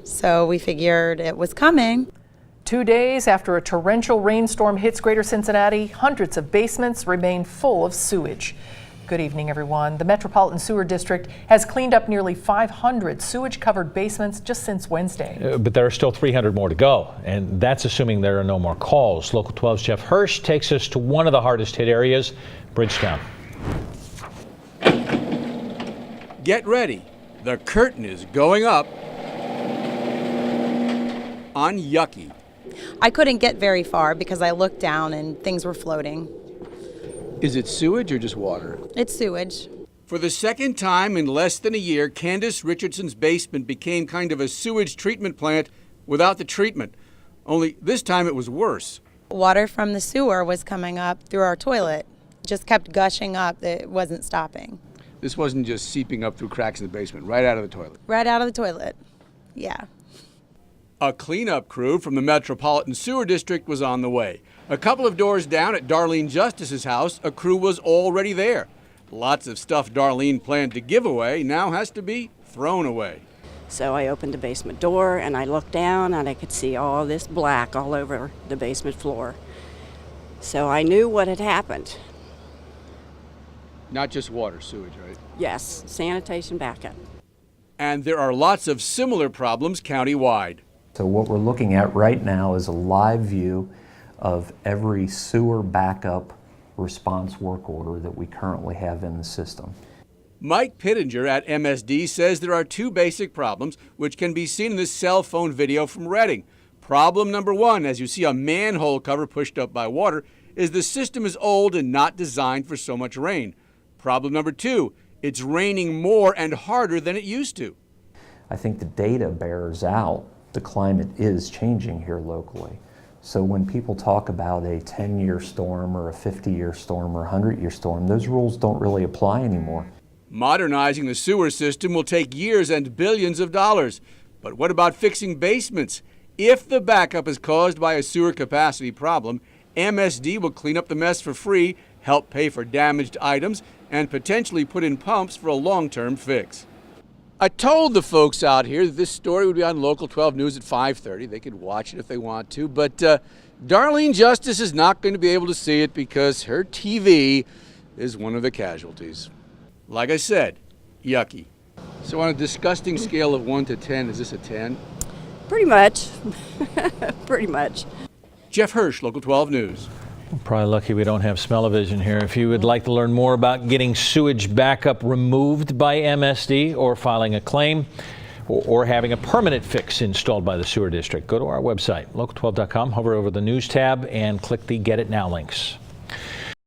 So we figured it was coming. 2 days after a torrential rainstorm hits Greater Cincinnati, hundreds of basements remain full of sewage. Good evening, everyone. The Metropolitan Sewer District has cleaned up nearly 500 sewage-covered basements just since Wednesday. But there are still 300 more to go, and that's assuming there are no more calls. Local 12's Jeff Hirsch takes us to one of the hardest hit areas, Bridgetown. Get ready. The curtain is going up on yucky. I couldn't get very far because I looked down and things were floating. Is it sewage or just water? It's sewage. For the second time in less than a year, Candice Richardson's basement became kind of a sewage treatment plant without the treatment. Only this time it was worse. Water from the sewer was coming up through our toilet. Just kept gushing up. It wasn't stopping. This wasn't just seeping up through cracks in the basement, right out of the toilet. Right out of the toilet. Yeah. A cleanup crew from the Metropolitan Sewer District was on the way. A couple of doors down at Darlene Justice's house, a crew was already there. Lots of stuff Darlene planned to give away now has to be thrown away. So I opened the basement door and I looked down and I could see all this black all over the basement floor. So I knew what had happened. Not just water, sewage, right? Yes, sanitation backup. And there are lots of similar problems countywide. So what we're looking at right now is a live view of every sewer backup response work order that we currently have in the system. Mike Pittenger at MSD says there are two basic problems which can be seen in this cell phone video from Reading. Problem number one, as you see a manhole cover pushed up by water, is the system is old and not designed for so much rain. Problem number two, it's raining more and harder than it used to. I think the data bears out the climate is changing here locally. So when people talk about a 10-year storm or a 50-year storm or a 100-year storm, those rules don't really apply anymore. Modernizing the sewer system will take years and billions of dollars. But what about fixing basements? If the backup is caused by a sewer capacity problem, MSD will clean up the mess for free, help pay for damaged items, and potentially put in pumps for a long-term fix. I told the folks out here that this story would be on Local 12 News at 5:30. They could watch it if they want to, but Darlene Justice is not going to be able to see it because her TV is one of the casualties. Like I said, yucky. So on a disgusting scale of 1 to 10, is this a 10? Pretty much. Pretty much. Jeff Hirsch, Local 12 News. Probably lucky we don't have smell-o-vision here. If you would like to learn more about getting sewage backup removed by MSD or filing a claim or having a permanent fix installed by the sewer district, go to our website, local12.com, hover over the news tab and click the Get It Now links.